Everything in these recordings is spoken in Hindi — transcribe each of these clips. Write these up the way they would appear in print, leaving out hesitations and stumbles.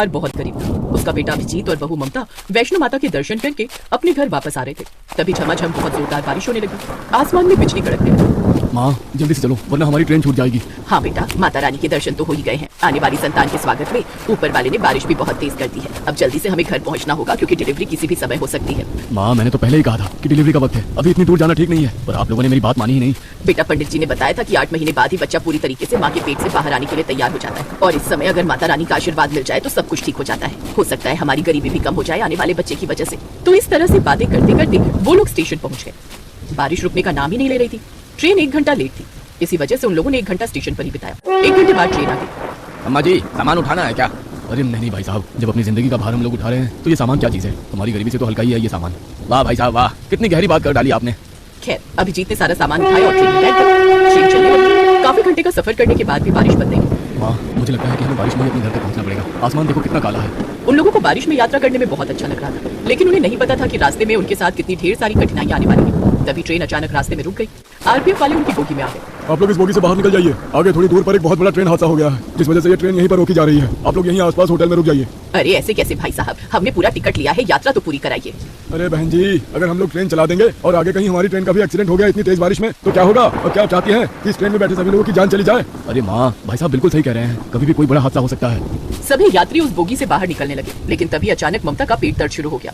बहुत गरीब था। उसका बेटा अभिजीत और बहू ममता वैष्णो माता के दर्शन करके अपने घर वापस आ रहे थे। तभी झमाझम बहुत जोरदार बारिश होने लगी। आसमान में बिजली कड़कने लगी। माँ जल्दी से चलो वरना हमारी ट्रेन छूट जाएगी। हाँ बेटा, माता रानी के दर्शन तो हो ही गए हैं। आने वाली संतान के स्वागत में ऊपर वाले ने बारिश भी बहुत तेज कर दी है। अब जल्दी से हमें घर पहुँचना होगा क्योंकि डिलीवरी किसी भी समय हो सकती है। माँ मैंने तो पहले ही कहा था कि डिलीवरी का वक्त है, अभी इतनी दूर जाना ठीक नहीं है, पर आप लोगों ने मेरी बात मानी ही नहीं। बेटा, पंडित जी ने बताया था कि 8 महीने बाद ही बच्चा पूरी तरीके से माँ के पेट से बाहर आने के लिए तैयार हो जाता है और इस समय अगर माता रानी का आशीर्वाद मिल जाए तो सब कुछ ठीक हो जाता है। हो सकता है हमारी गरीबी भी कम हो जाए आने वाले बच्चे की वजह से। तो इस तरह से बातें करते करते वो लोग स्टेशन पहुंच गए। बारिश रुकने का नाम ही नहीं ले रही थी। ट्रेन 1 घंटा लेट थी। इसी वजह से उन लोगों ने 1 घंटा स्टेशन पर ही बिताया। 1 घंटे बाद ट्रेन आ गई। अम्मा जी सामान उठाना है क्या? अरे नहीं भाई साहब, जब अपनी जिंदगी का भार हम लोग उठा रहे हैं तो ये सामान क्या चीज है? हमारी गरीबी से तो हल्का ही है ये सामान। वाह भाई साहब वाह, कितनी गहरी बात कर डाली आपने। खैर, अभिजीत ने सारा सामान उठाया और ट्रेन में बैठ गए। ट्रेन चलने लगी। काफी घंटे का सफर करने के बाद भी बारिश बंद नहीं। माँ मुझे लगता है कि हमें बारिश में ही अपने घर तक पहुंचना पड़ेगा। आसमान देखो कितना काला है। उन लोगों को बारिश में यात्रा करने में बहुत अच्छा लग रहा था, लेकिन उन्हें नहीं पता था कि रास्ते में उनके साथ कितनी ढेर सारी कठिनाइयां आने वाली हैं। तभी ट्रेन अचानक रास्ते में रुक गई। आरपीएफ वाले उनकी बोगी में आ गए। आप लोग इस बोगी से बाहर निकल जाइए। आगे थोड़ी दूर पर एक बहुत बड़ा ट्रेन हादसा हो गया है, जिस वजह से ये ट्रेन यहीं पर रोकी जा रही है। आप लोग यहीं आसपास होटल में रुक जाइए। अरे ऐसे कैसे भाई साहब, हमने पूरा टिकट लिया है, यात्रा तो पूरी कराइए। अरे बहन जी, अगर हम लोग ट्रेन चला देंगे और आगे कहीं हमारी ट्रेन का भी एक्सीडेंट हो गया इतनी तेज बारिश में तो क्या होगा? और क्या आप चाहती हैं कि इस ट्रेन में बैठे सभी लोगों की जान चली जाए? अरे माँ भाई साहब बिल्कुल सही कह रहे हैं, कभी भी कोई बड़ा हादसा हो सकता है। सभी यात्री उस बोगी से बाहर निकलने लगे, लेकिन तभी अचानक ममता का पेट दर्द शुरू हो गया।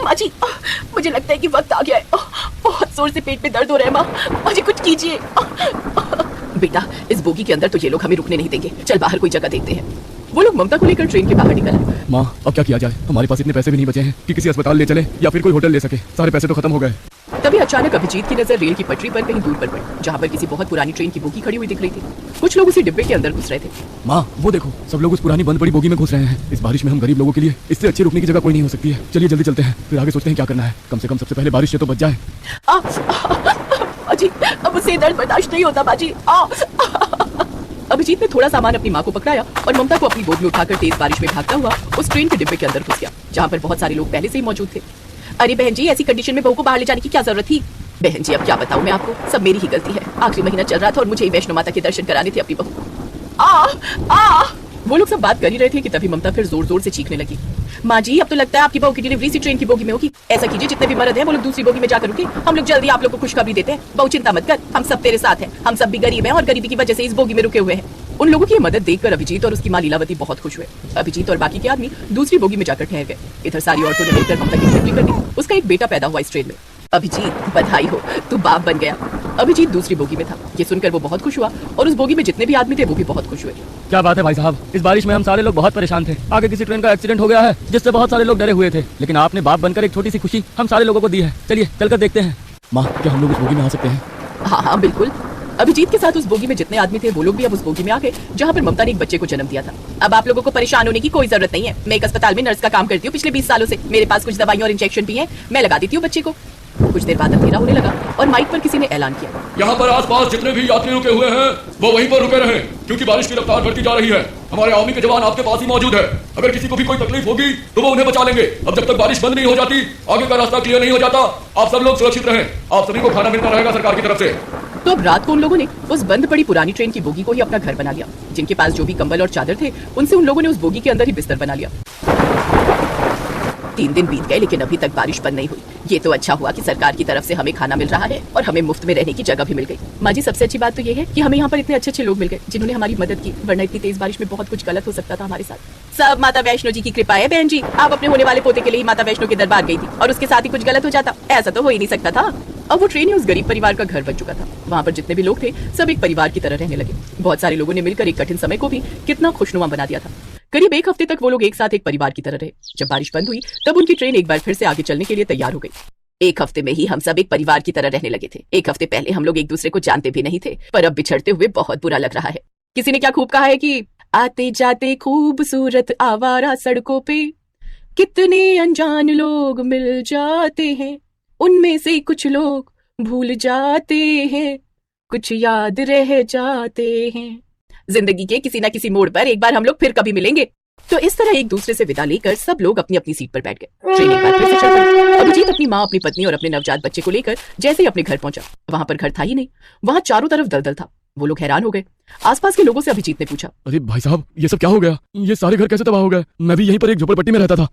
माँ जी, मुझे लगता है कि वक्त आ गया है। बहुत जोर से पेट में दर्द हो रहा है माँ, मुझे कुछ कीजिए। बेटा, इस बोगी के अंदर तो ये लोग हमें रुकने नहीं देंगे। चल बाहर कोई जगह देखते हैं। वो लोग ममता को लेकर ट्रेन के बाहर निकले। माँ अब क्या किया जाए? हमारे पास इतने पैसे भी नहीं बचे हैं कि किसी अस्पताल ले चले या फिर कोई होटल ले सके। सारे पैसे तो खत्म हो गए। तभी अचानक अभिजीत की नजर रेल की पटरी पर कहीं दूर पर पड़ी, जहाँ पर किसी बहुत पुरानी ट्रेन की बोगी खड़ी हुई दिख रही थी। कुछ लोग उसी डिब्बे के अंदर घुस रहे थे। माँ वो देखो, सब लोग उस पुरानी बंद पड़ी बोगी में घुस रहे हैं। इस बारिश में हम गरीब लोगों के लिए इससे अच्छी रुकने की जगह कोई नहीं हो सकती है। चलिए जल्दी चलते हैं, फिर आगे सोचते हैं क्या करना है। कम से कम सबसे पहले बारिश से तो बच जाए। बाजी, अब मुझसे दर्द बर्दाश्त नहीं होता बाजी। अभिजीत ने थोड़ा सामान अपनी माँ को पकड़ाया और ममता को अपनी गोद में उठाकर तेज बारिश में भागता हुआ उस ट्रेन के डिब्बे के अंदर घुस गया, जहाँ पर बहुत सारे लोग पहले से ही मौजूद थे। अरे बहन जी, ऐसी कंडीशन में बहू को बाहर ले जाने की क्या जरूरत थी? बहन जी, अब क्या बताऊं मैं आपको, सब मेरी ही गलती है। आखिरी महीना चल रहा था और मुझे ही वैष्णो माता के दर्शन कराने थे अपनी बहू। वो लोग सब बात कर ही रहे थे कि तभी ममता फिर जोर जोर से चीखने लगी। माँ जी, अब तो लगता है आपकी बहू की डिलीवरी इसी ट्रेन की बोगी में होगी। ऐसा कीजिए, जितने भी मर्द हैं वो लोग दूसरी बोगी में जाकर रुके। हम लोग जल्दी आप लोग को खुशखबरी देते हैं। बहू चिंता मत कर, हम सब तेरे साथ हैं। हम सब भी गरीब हैं और गरीबी की वजह से इस बोगी में रुके हुए हैं। उन लोगों की मदद देखकर अभिजीत और उसकी माँ लीलावती बहुत खुश हुए। अभिजीत और बाकी के आदमी दूसरी बोगी में जाकर ठहर गए। इधर सारी औरतों ने मिलकर ममता की डिलीवरी कर दी। उसका एक बेटा पैदा हुआ इस ट्रेन में। अभिजीत बधाई हो, तू बाप बन गया। अभिजीत दूसरी बोगी में था। ये सुनकर वो बहुत खुश हुआ और उस बोगी में जितने भी आदमी थे वो भी बहुत खुश हुए। क्या बात है भाई साहब, इस बारिश में हम सारे लोग बहुत परेशान थे। आगे किसी ट्रेन का एक्सीडेंट हो गया है जिससे बहुत सारे लोग डरे हुए थे, लेकिन आपने बाप बनकर एक छोटी सी खुशी हम सारे लोगों को दी है। चलिए चलकर देखते हैं। माँ क्या हम लोग उस बोगी में आ सकते हैं? हाँ हाँ बिल्कुल। अभिजीत के साथ उस बोगी में जितने आदमी थे वो लोग भी अब उस बोगी में आ गए जहाँ पर ममता ने एक बच्चे को जन्म दिया था। अब आप लोगों को परेशान होने की कोई जरूरत नहीं है। मैं एक अस्पताल में नर्स का काम करती हूँ पिछले 20 सालों से। मेरे पास कुछ दवाइयाँ और इंजेक्शन भी हैं, मैं लगा देती हूँ बच्चे को। कुछ देर बाद अंधेरा होने लगा और माइक पर किसी ने ऐलान किया, यहाँ पर आसपास जितने भी यात्री रुके हुए हैं वो वहीं पर रुके रहें, क्योंकि बारिश की रफ्तार बढ़ती जा रही है। हमारे आर्मी के जवान आपके पास ही मौजूद है। अगर किसी को भी कोई तकलीफ होगी तो वो उन्हें बचा लेंगे। अब जब तक बारिश बंद नहीं हो जाती, आगे का रास्ता क्लियर नहीं हो जाता, आप सब लोग सुरक्षित रहें। आप सभी को खाना मिलता रहेगा सरकार की तरफ से। तो अब रात को उन लोगों ने उस बंद पड़ी पुरानी ट्रेन की बोगी को ही अपना घर बना लिया। जिनके पास जो भी कंबल और चादर थे उनसे उन लोगों ने उस बोगी के अंदर ही बिस्तर बना लिया। 3 दिन बीत गए लेकिन अभी तक बारिश बंद नहीं हुई। ये तो अच्छा हुआ कि सरकार की तरफ से हमें खाना मिल रहा है और हमें मुफ्त में रहने की जगह भी मिल गई। माँ जी, सबसे अच्छी बात तो ये है कि हमें यहाँ पर इतने अच्छे अच्छे लोग मिल गए जिन्होंने हमारी मदद की, वरना इतनी तेज बारिश में बहुत कुछ गलत हो सकता था हमारे साथ। सब माता वैष्णो जी की कृपा है बहन जी। आप अपने होने वाले पोते के लिए ही माता वैष्णो के दरबार गई थी और उसके साथ ही कुछ गलत हो जाता, ऐसा तो हो ही नहीं सकता था। अब वो ट्रेन ही उस गरीब परिवार का घर बन चुका था। वहाँ पर जितने भी लोग थे सब एक परिवार की तरह रहने लगे। बहुत सारे लोगों ने मिलकर एक कठिन समय को भी कितना खुशनुमा बना दिया था। करीब 1 हफ्ते तक वो लोग एक साथ एक परिवार की तरह रहे। जब बारिश बंद हुई तब उनकी ट्रेन एक बार फिर से आगे चलने के लिए तैयार हो गई। 1 हफ्ते में ही हम सब एक परिवार की तरह रहने लगे थे। 1 हफ्ते पहले हम लोग एक दूसरे को जानते भी नहीं थे, पर अब बिछड़ते हुए बहुत बुरा लग रहा है। किसी ने क्या खूब कहा है कि आते जाते खूबसूरत आवारा सड़कों पे कितने अनजान लोग मिल जाते हैं, उनमें से कुछ लोग भूल जाते हैं, कुछ याद रह जाते हैं। जिंदगी के किसी न किसी मोड़ पर एक बार हम लोग फिर कभी मिलेंगे। तो इस तरह एक दूसरे से विदा लेकर सब लोग अपनी अपनी सीट पर बैठ गए। ट्रेन एक बार फिर से चल पड़ी। अभिजीत अपनी माँ, अपनी पत्नी और अपने नवजात बच्चे को लेकर जैसे ही अपने घर पहुंचा, वहां पर घर था ही नहीं। वहां चारों तरफ दलदल था। वो लोग हैरान हो गए। आसपास के लोगों से अभिजीत ने पूछा, अरे भाई साहब, ये सब क्या हो गया? ये सारे घर कैसे तबाह हो गए? मैं भी यहीं पर एक झोपड़पट्टी में रहता था।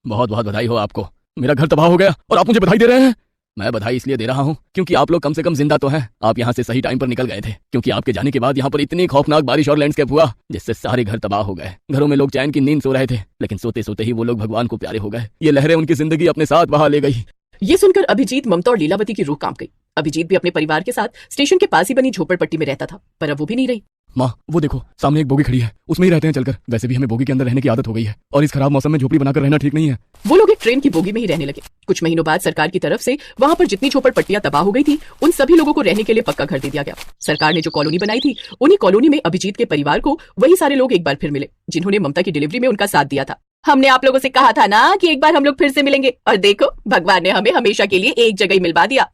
बहुत बहुत बधाई हो आपको। मेरा घर तबाह हो गया और आप मुझे बधाई दे रहे हैं? मैं बधाई इसलिए दे रहा हूँ क्योंकि आप लोग कम से कम जिंदा तो हैं। आप यहाँ से सही टाइम पर निकल गए थे, क्योंकि आपके जाने के बाद यहाँ पर इतनी खौफनाक बारिश और लैंडस्केप हुआ जिससे सारे घर तबाह हो गए। घरों में लोग चैन की नींद सो रहे थे, लेकिन सोते सोते ही वो लोग भगवान को प्यारे हो गए। ये लहरें उनकी जिंदगी अपने साथ बहा ले गई। ये सुनकर अभिजीत, ममता और लीलावती की रूह कांप गई। अभिजीत भी अपने परिवार के साथ स्टेशन के पास ही बनी झोपड़पट्टी में रहता था, पर अब वो भी नहीं रही। माँ, वो देखो सामने एक बोगी खड़ी है, उसमें ही रहते हैं चलकर। वैसे भी हमें बोगी के अंदर रहने की आदत हो गई है और इस खराब मौसम में झोपड़ी बनाकर रहना ठीक नहीं है। वो लोग एक ट्रेन की बोगी में ही रहने लगे। कुछ महीनों बाद सरकार की तरफ से वहां पर जितनी झोपड़पट्टियां तबाह हो गई थी, उन सभी लोगों को रहने के लिए पक्का घर दे दिया गया। सरकार ने जो कॉलोनी बनाई थी, उन्हीं कॉलोनी में अभिजीत के परिवार को वही सारे लोग एक बार फिर मिले, जिन्होंने ममता की डिलीवरी में उनका साथ दिया था। हमने आप लोगों से कहा था ना कि एक बार हम लोग फिर से मिलेंगे, और देखो भगवान ने हमें हमेशा के लिए एक जगह ही मिलवा दिया।